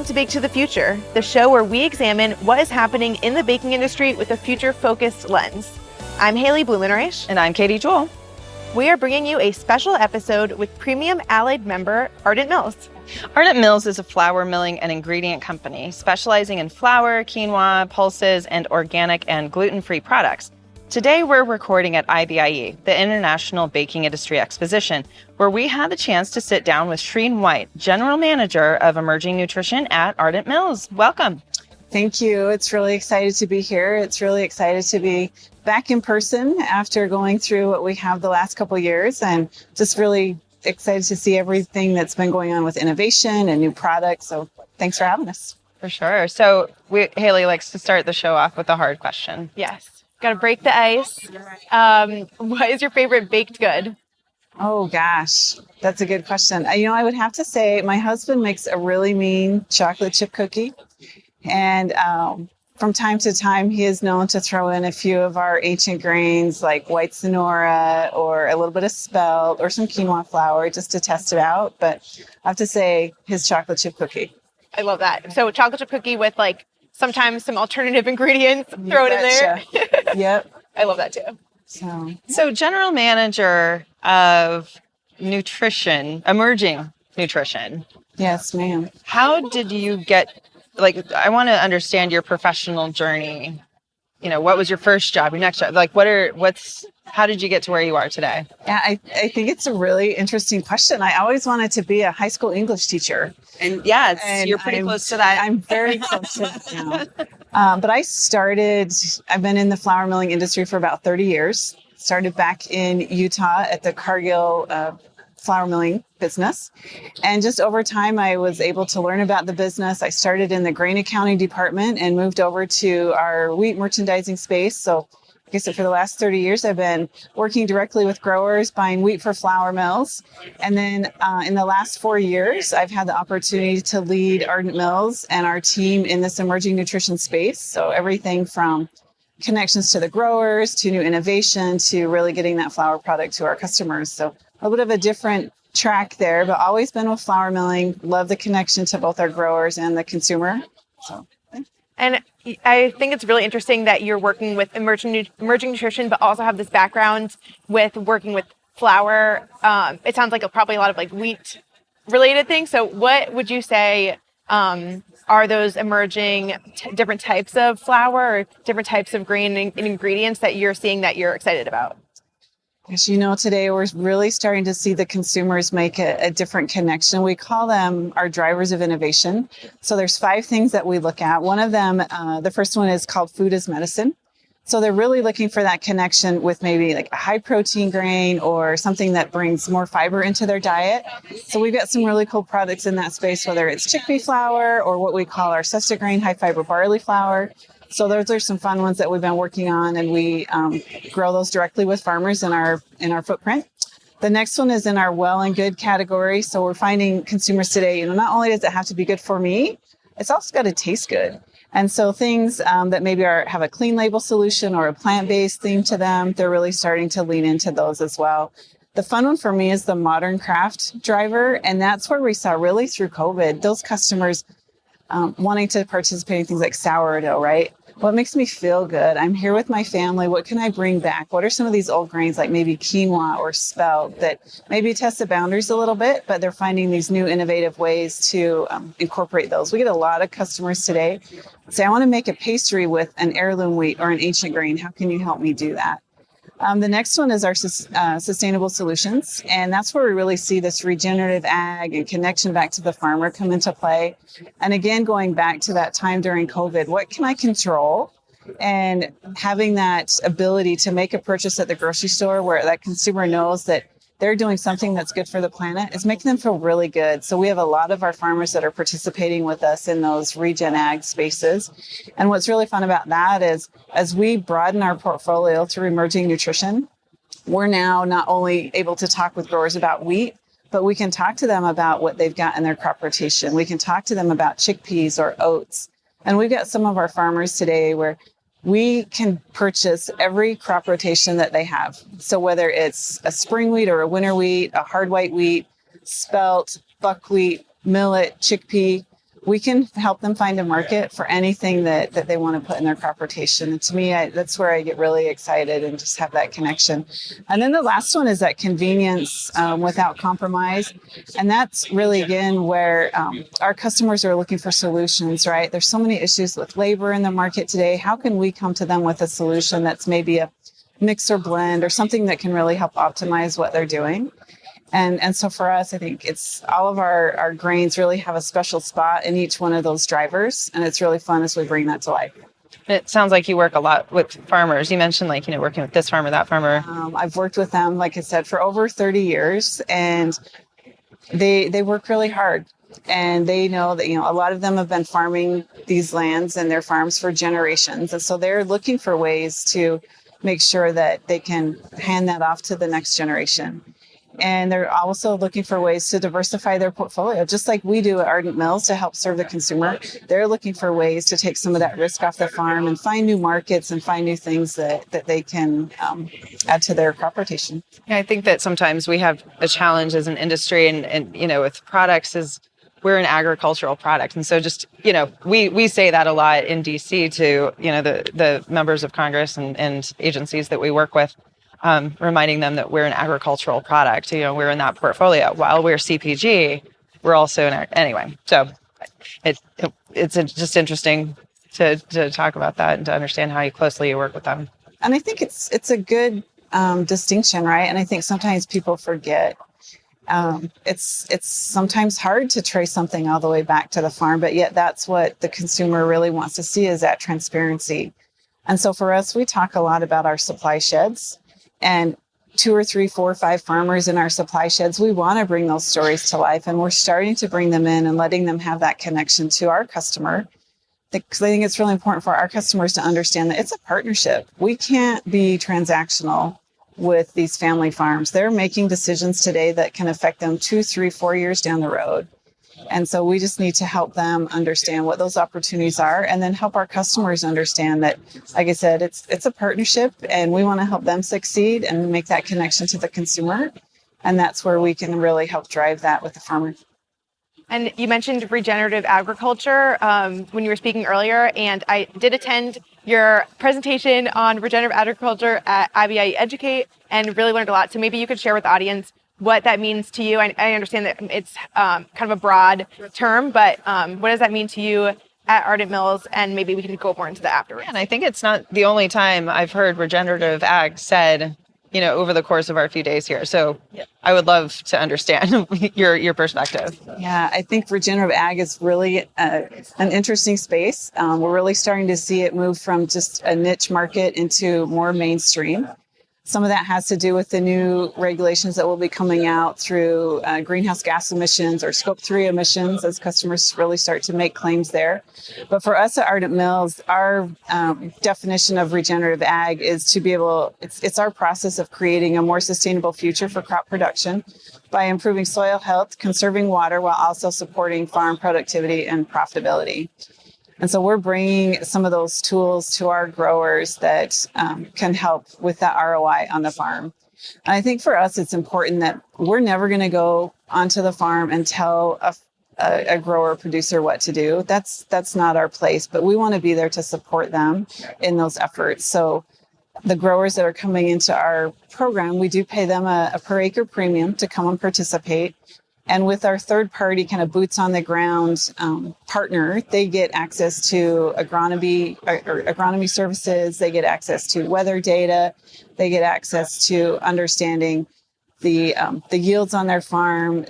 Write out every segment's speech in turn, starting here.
Welcome to Bake to the Future, the show where we examine what is happening in the baking industry with a future-focused lens. I'm Haley Blumenreich. And I'm Katie Jewell. We are bringing you a special episode with premium allied member Ardent Mills. Ardent Mills is a flour milling and ingredient company specializing in flour, quinoa, pulses, and organic and gluten-free products. Today, we're recording at IBIE, the International Baking Industry Exposition, where we had the chance to sit down with Shrene White, General Manager of Emerging Nutrition at Ardent Mills. Welcome. Thank you. It's really excited to be here. It's really excited to be back in person after going through what we have the last couple of years, and just really excited to see everything that's been going on with innovation and new products. So thanks for having us. For sure. So Haley likes to start the show off with a hard question. Yes. Got to break the ice. What is your favorite baked good? Oh, gosh. That's a good question. I would have to say my husband makes a really mean chocolate chip cookie. And from time to time, he is known to throw in a few of our ancient grains like white Sonora or a little bit of spelt or some quinoa flour just to test it out. But I have to say his chocolate chip cookie. I love that. So chocolate chip cookie with sometimes some alternative ingredients thrown in there. Yep. I love that too. So General Manager of Nutrition, Emerging Nutrition. Yes, ma'am. How did you get, I want to understand your professional journey. What was your first job, your next job? How did you get to where you are today? Yeah, I think it's a really interesting question. I always wanted to be a high school English teacher. And you're pretty close to that. I'm very close to that now. But I've been in the flour milling industry for about 30 years. Started back in Utah at the Cargill flour milling business. And just over time, I was able to learn about the business. I started in the grain accounting department and moved over to our wheat merchandising space. So like I said, for the last 30 years, I've been working directly with growers, buying wheat for flour mills. And then in the last 4 years, I've had the opportunity to lead Ardent Mills and our team in this emerging nutrition space. So everything from connections to the growers, to new innovation, to really getting that flour product to our customers. So a little bit of a different track there, but always been with flour milling. Love the connection to both our growers and the consumer. And I think it's really interesting that you're working with emerging nutrition, but also have this background with working with flour. It sounds like probably a lot of wheat related things. So what would you say are those emerging different types of flour or different types of grain and ingredients that you're seeing that you're excited about? As you know, today we're really starting to see the consumers make a different connection. We call them our drivers of innovation. So there's 5 things that we look at. One of them, the first one is called food as medicine. So they're really looking for that connection with maybe a high protein grain or something that brings more fiber into their diet. So we've got some really cool products in that space, whether it's chickpea flour or what we call our sesta grain high fiber barley flour. So those are some fun ones that we've been working on, and we grow those directly with farmers in our footprint. The next one is in our well and good category. So we're finding consumers today, not only does it have to be good for me, it's also got to taste good. And so things that maybe have a clean label solution or a plant-based theme to them, they're really starting to lean into those as well. The fun one for me is the modern craft driver, and that's where we saw really through COVID, those customers wanting to participate in things like sourdough, right? What makes me feel good? I'm here with my family. What can I bring back? What are some of these old grains like maybe quinoa or spelt that maybe test the boundaries a little bit, but they're finding these new innovative ways to incorporate those. We get a lot of customers today say, I want to make a pastry with an heirloom wheat or an ancient grain. How can you help me do that? The next one is our sustainable solutions. And that's where we really see this regenerative ag and connection back to the farmer come into play. And again, going back to that time during COVID, what can I control? And having that ability to make a purchase at the grocery store where that consumer knows that they're doing something that's good for the planet is making them feel really good. So we have a lot of our farmers that are participating with us in those regen ag spaces. And what's really fun about that is as we broaden our portfolio through emerging nutrition, we're now not only able to talk with growers about wheat, but we can talk to them about what they've got in their crop rotation. We can talk to them about chickpeas or oats. And we've got some of our farmers today where we can purchase every crop rotation that they have. So whether it's a spring wheat or a winter wheat, a hard white wheat, spelt, buckwheat, millet, chickpea, we can help them find a market for anything that they want to put in their crop rotation. And to me, that's where I get really excited and just have that connection. And then the last one is that convenience without compromise. And that's really, again, where our customers are looking for solutions, right? There's so many issues with labor in the market today. How can we come to them with a solution that's maybe a mix or blend or something that can really help optimize what they're doing? And so for us, I think it's all of our grains really have a special spot in each one of those drivers. And it's really fun as we bring that to life. It sounds like you work a lot with farmers. You mentioned working with this farmer, that farmer. I've worked with them, like I said, for over 30 years, and they work really hard. And they know that, a lot of them have been farming these lands and their farms for generations. And so they're looking for ways to make sure that they can hand that off to the next generation. And they're also looking for ways to diversify their portfolio, just like we do at Ardent Mills to help serve the consumer. They're looking for ways to take some of that risk off the farm and find new markets and find new things that they can add to their crop rotation. Yeah, I think that sometimes we have a challenge as an industry and with products is we're an agricultural product. And so just, we say that a lot in DC to, the members of Congress and agencies that we work with. Reminding them that we're an agricultural product, we're in that portfolio. While we're CPG, we're also anyway. So it's just interesting to talk about that and to understand how closely you work with them. And I think it's a good distinction, right? And I think sometimes people forget. It's sometimes hard to trace something all the way back to the farm, but yet that's what the consumer really wants to see is that transparency. And so for us, we talk a lot about our supply sheds. And 2 or 3, 4, 5 farmers in our supply sheds, we want to bring those stories to life. And we're starting to bring them in and letting them have that connection to our customer. Because I think it's really important for our customers to understand that it's a partnership. We can't be transactional with these family farms. They're making decisions today that can affect them 2, 3, 4 years down the road. And so we just need to help them understand what those opportunities are and then help our customers understand that, like I said, it's a partnership and we want to help them succeed and make that connection to the consumer. And that's where we can really help drive that with the farmer. And you mentioned regenerative agriculture when you were speaking earlier, and I did attend your presentation on regenerative agriculture at IBIE Educate and really learned a lot. So maybe you could share with the audience what that means to you. I understand that it's kind of a broad term, but what does that mean to you at Ardent Mills? And maybe we can go more into that afterwards. And I think it's not the only time I've heard regenerative ag said, over the course of our few days here. So I would love to understand your perspective. Yeah, I think regenerative ag is really an interesting space. We're really starting to see it move from just a niche market into more mainstream. Some of that has to do with the new regulations that will be coming out through greenhouse gas emissions or scope 3 emissions as customers really start to make claims there. But for us at Ardent Mills, our definition of regenerative ag is to be it's our process of creating a more sustainable future for crop production by improving soil health, conserving water, while also supporting farm productivity and profitability. And so we're bringing some of those tools to our growers that can help with that ROI on the farm. And I think for us, it's important that we're never going to go onto the farm and tell a grower or producer what to do. That's not our place, but we want to be there to support them in those efforts. So the growers that are coming into our program, we do pay them a per acre premium to come and participate. And with our third party kind of boots on the ground partner, they get access to agronomy services. They get access to weather data. They get access to understanding the yields on their farm.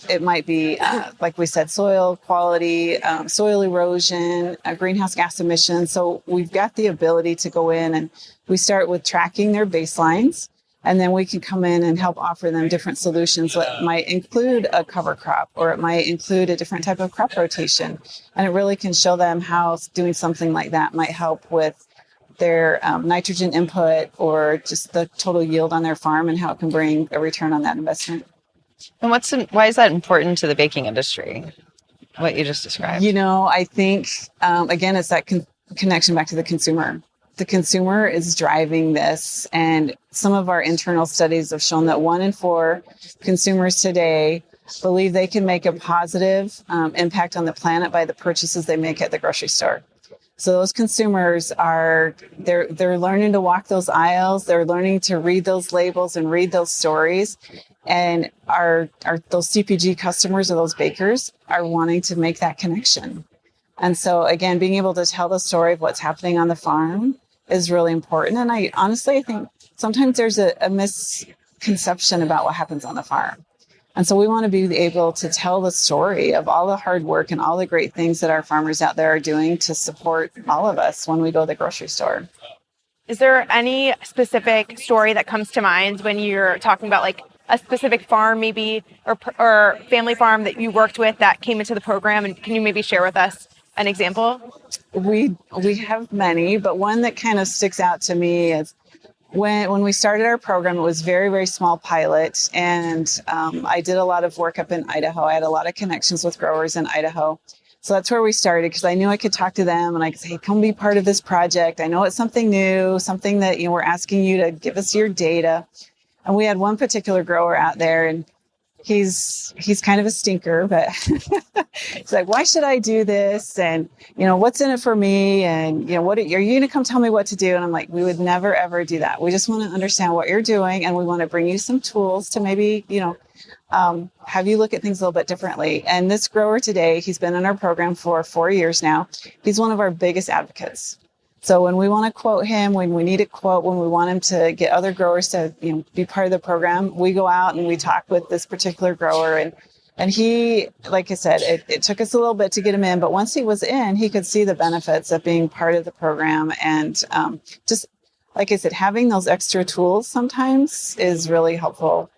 It might be, like we said, soil quality, soil erosion, greenhouse gas emissions. So we've got the ability to go in and we start with tracking their baselines. And then we can come in and help offer them different solutions that might include a cover crop, or it might include a different type of crop rotation. And it really can show them how doing something like that might help with their nitrogen input or just the total yield on their farm and how it can bring a return on that investment. And why is that important to the baking industry, what you just described? I think, again, it's that connection back to the consumer. The consumer is driving this, and some of our internal studies have shown that 1 in 4 consumers today believe they can make a positive impact on the planet by the purchases they make at the grocery store. So those consumers they're learning to walk those aisles. They're learning to read those labels and read those stories. And those CPG customers or those bakers are wanting to make that connection. And so again, being able to tell the story of what's happening on the farm is really important. And I honestly think sometimes there's a misconception about what happens on the farm. And so we want to be able to tell the story of all the hard work and all the great things that our farmers out there are doing to support all of us when we go to the grocery store. Is there any specific story that comes to mind when you're talking about like a specific farm maybe or family farm that you worked with that came into the program? And can you maybe share with us an example? We have many, but one that kind of sticks out to me is when we started our program, it was very, very small pilot. And I did a lot of work up in Idaho. I had a lot of connections with growers in Idaho. So that's where we started because I knew I could talk to them and I could say, hey, come be part of this project. I know it's something new, something that we're asking you to give us your data. And we had one particular grower out there and he's kind of a stinker, but he's like, why should I do this? And, what's in it for me? And, what are you going to come tell me what to do? And I'm like, we would never, ever do that. We just want to understand what you're doing. And we want to bring you some tools to maybe, have you look at things a little bit differently. And this grower today, he's been in our program for 4 years now. He's one of our biggest advocates. So when we want to quote him, when we need a quote, when we want him to get other growers to be part of the program, we go out and we talk with this particular grower. And he, like I said, it took us a little bit to get him in, but once he was in, he could see the benefits of being part of the program. And just like I said, having those extra tools sometimes is really helpful.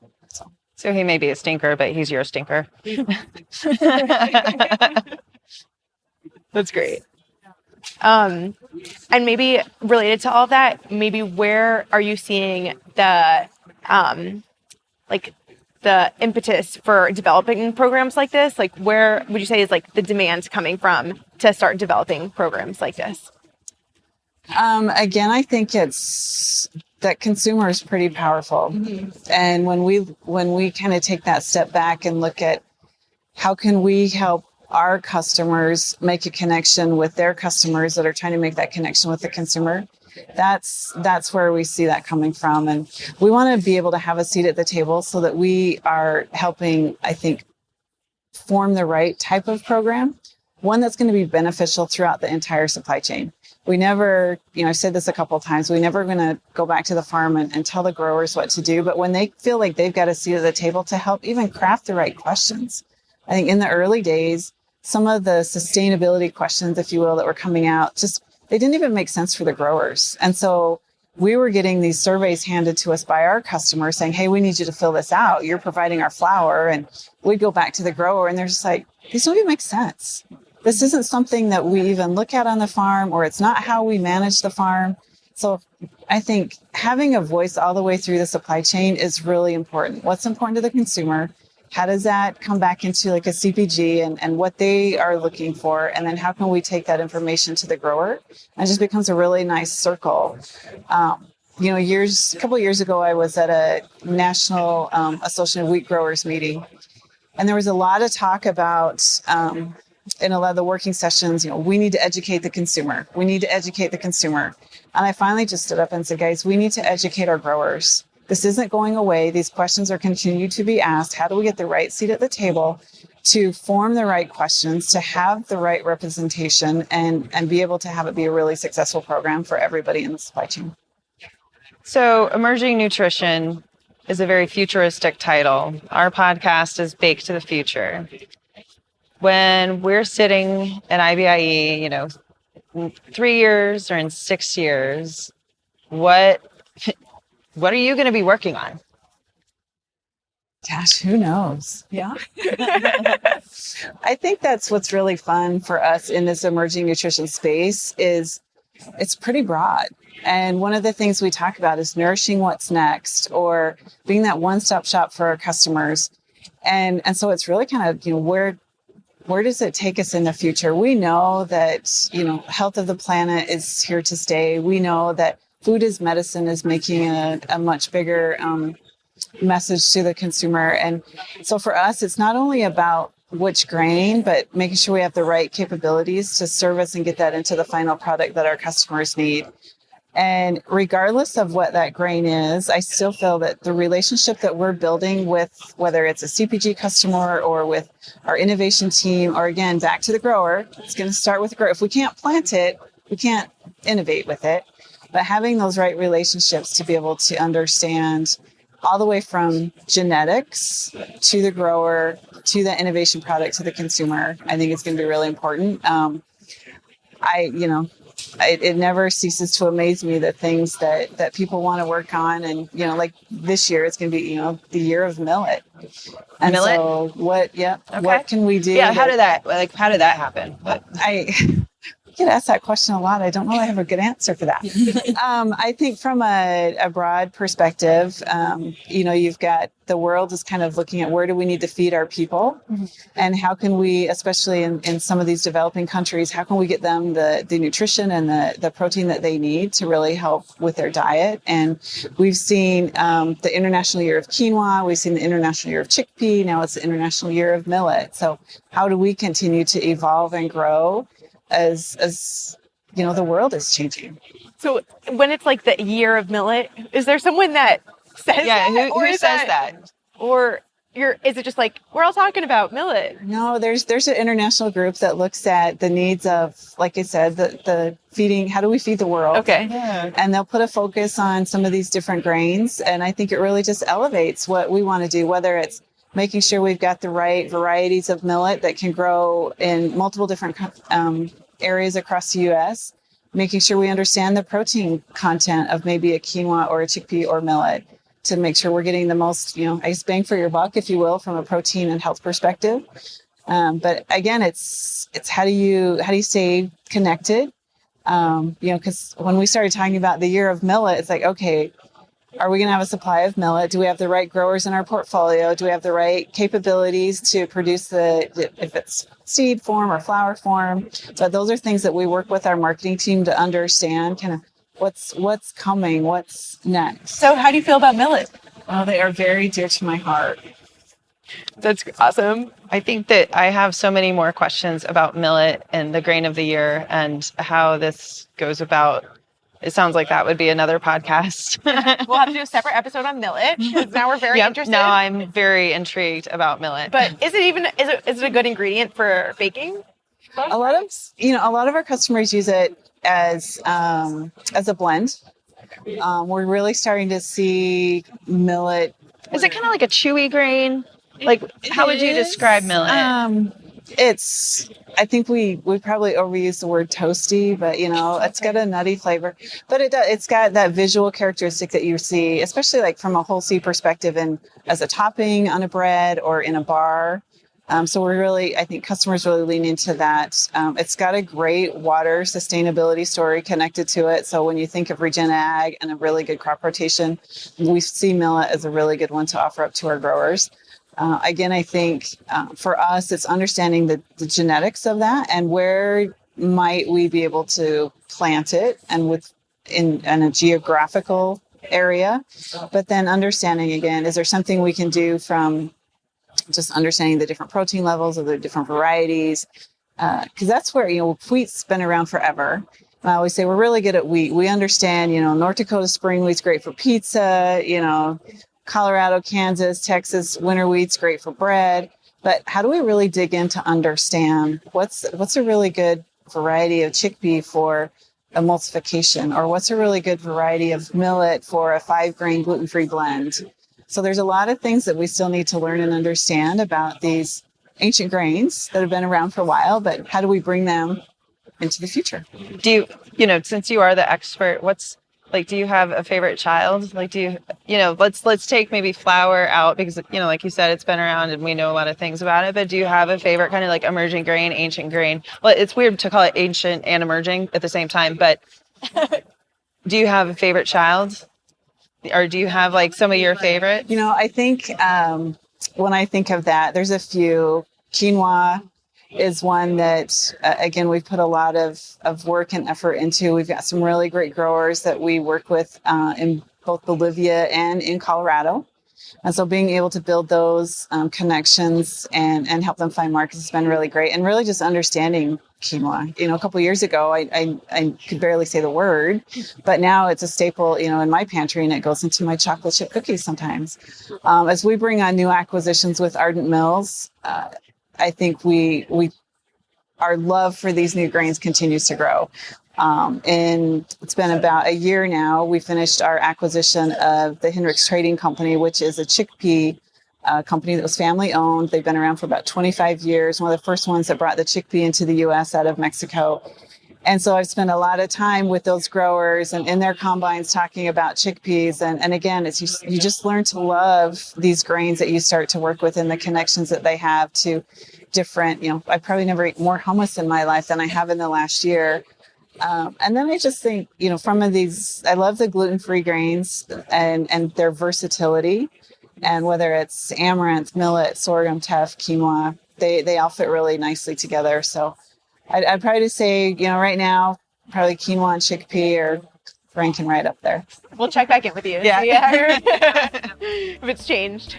So he may be a stinker, but he's your stinker. That's great. And maybe related to all of that, maybe where are you seeing the the impetus for developing programs like this? Like where would you say is like the demand coming from to start developing programs like this? Again, I think it's that consumer is pretty powerful. Mm-hmm. And when we kind of take that step back and look at how can we help our customers make a connection with their customers that are trying to make that connection with the consumer, that's where we see that coming from. And we want to be able to have a seat at the table so that we are helping, I think, form the right type of program, one that's going to be beneficial throughout the entire supply chain. We never, I've said this a couple of times, we never going to go back to the farm and tell the growers what to do. But when they feel like they've got a seat at the table to help even craft the right questions, I think in the early days, some of the sustainability questions, if you will, that were coming out, they didn't even make sense for the growers. And so we were getting these surveys handed to us by our customers saying, hey, we need you to fill this out. You're providing our flour. And we'd go back to the grower and they're just like, these don't even make sense. This isn't something that we even look at on the farm, or it's not how we manage the farm. So I think having a voice all the way through the supply chain is really important. What's important to the consumer? How does that come back into like a CPG and what they are looking for? And then how can we take that information to the grower? And it just becomes a really nice circle. A couple of years ago, I was at a National Association of Wheat Growers meeting. And there was a lot of talk about, in a lot of the working sessions, we need to educate the consumer. We need to educate the consumer. And I finally just stood up and said, guys, we need to educate our growers. This isn't going away. These questions are continuing to be asked. How do we get the right seat at the table to form the right questions, to have the right representation, and be able to have it be a really successful program for everybody in the supply chain? So emerging nutrition is a very futuristic title. Our podcast is Baked to the Future. When we're sitting at IBIE, in 3 years or in 6 years, what are you going to be working on? Gosh, who knows? Yeah. I think that's what's really fun for us in this emerging nutrition space is it's pretty broad. And one of the things we talk about is nourishing what's next, or being that one-stop shop for our customers. And so it's really kind of, where does it take us in the future? We know that, health of the planet is here to stay. We know that food as medicine is making a much bigger message to the consumer. And so for us, it's not only about which grain, but making sure we have the right capabilities to service and get that into the final product that our customers need. And regardless of what that grain is, I still feel that the relationship that we're building with, whether it's a CPG customer or with our innovation team, or again, back to the grower, it's going to start with the grower. If we can't plant it, we can't innovate with it. But having those right relationships to be able to understand all the way from genetics to the grower, to the innovation product, to the consumer, I think it's going to be really important. It never ceases to amaze me the things that people want to work on. And, like this year, it's going to be, the year of millet. And Millet? so what can we do? Yeah. How did that happen? I get asked that question a lot. I don't really have a good answer for that. I think from a broad perspective, you've got the world is kind of looking at where do we need to feed our people, and how can we, especially in some of these developing countries, how can we get them the nutrition and the protein that they need to really help with their diet. And we've seen the International Year of Quinoa, we've seen the International Year of Chickpea, now it's the International Year of Millet. So how do we continue to evolve and grow as the world is changing? So when it's like the year of millet, is there someone that says that? Who says that? Or is it just like, we're all talking about millet? No, there's an international group that looks at the needs of, like I said, the feeding, how do we feed the world? Okay. Yeah. And they'll put a focus on some of these different grains. And I think it really just elevates what we want to do, whether it's making sure we've got the right varieties of millet that can grow in multiple different areas across the U.S., making sure we understand the protein content of maybe a quinoa or a chickpea or millet to make sure we're getting the most, bang for your buck, if you will, from a protein and health perspective. But again, it's how do you stay connected? Because when we started talking about the year of millet, it's like, okay, are we going to have a supply of millet? Do we have the right growers in our portfolio? Do we have the right capabilities to produce if it's seed form or flower form? But those are things that we work with our marketing team to understand kind of what's coming, what's next. So how do you feel about millet? Oh, they are very dear to my heart. That's awesome. I think that I have so many more questions about millet and the grain of the year and how this goes about. It sounds like that would be another podcast. We'll have to do a separate episode on millet, because now we're very interested. Now I'm very intrigued about millet. But is it a good ingredient for baking? A lot of our customers use it as a blend. We're really starting to see millet. Is it kind of like a chewy grain? Like, how would you describe millet? I think we probably overuse the word toasty, but it's got a nutty flavor. But it's got that visual characteristic that you see, especially like from a whole seed perspective, and as a topping on a bread or in a bar. So I think customers really lean into that. It's got a great water sustainability story connected to it. So when you think of regen ag and a really good crop rotation, we see millet as a really good one to offer up to our growers. Again, I think for us, it's understanding the genetics of that and where might we be able to plant it and in a geographical area. But then understanding, again, is there something we can do from just understanding the different protein levels of the different varieties? Because that's where, wheat's been around forever. I always say we're really good at wheat. We understand, North Dakota spring wheat's great for pizza, Colorado, Kansas, Texas, winter wheat's great for bread. But how do we really dig in to understand what's a really good variety of chickpea for emulsification, or what's a really good variety of millet for a 5-grain gluten-free blend? So there's a lot of things that we still need to learn and understand about these ancient grains that have been around for a while, but how do we bring them into the future? Do you, since you are the expert, do you have a favorite child? Like, let's take maybe flour out because, like you said, it's been around and we know a lot of things about it, but do you have a favorite kind of like emerging grain, ancient grain? Well, it's weird to call it ancient and emerging at the same time, but do you have a favorite child? Or do you have like some of your favorites? I think when I think of that, there's a few. Quinoa is one that, again, we've put a lot of work and effort into. We've got some really great growers that we work with in both Bolivia and in Colorado. And so being able to build those connections and help them find markets has been really great. And really just understanding quinoa. You know, a couple of years ago, I could barely say the word, but now it's a staple, you know, in my pantry, and it goes into my chocolate chip cookies sometimes. As we bring on new acquisitions with Ardent Mills, I think our love for these new grains continues to grow. And it's been about a year now. We finished our acquisition of the Hendricks Trading Company, which is a chickpea company that was family owned. They've been around for about 25 years. One of the first ones that brought the chickpea into the U.S. out of Mexico. And so I've spent a lot of time with those growers and in their combines talking about chickpeas. And again, it's you just learn to love these grains that you start to work with and the connections that they have to different, you know, I probably never ate more hummus in my life than I have in the last year. And then I just think, you know, from these, I love the gluten-free grains and their versatility. And whether it's amaranth, millet, sorghum, teff, quinoa, they all fit really nicely together. So I'd probably say, you know, right now, probably quinoa and chickpea are ranking right up there. We'll check back in with you. Yeah. If it's changed.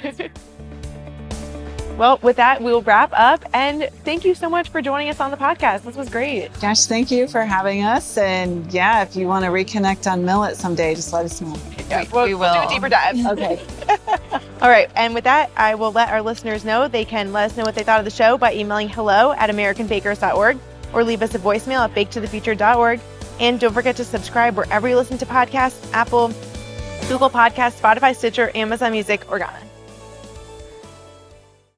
Well, with that, we'll wrap up. And thank you so much for joining us on the podcast. This was great. Gosh, thank you for having us. And yeah, if you want to reconnect on millet someday, just let us know. Yeah, we will do a deeper dive. Okay. All right. And with that, I will let our listeners know they can let us know what they thought of the show by emailing hello@americanbakers.org or leave us a voicemail at baketothefuture.org. And don't forget to subscribe wherever you listen to podcasts: Apple, Google Podcasts, Spotify, Stitcher, Amazon Music, or Ghana.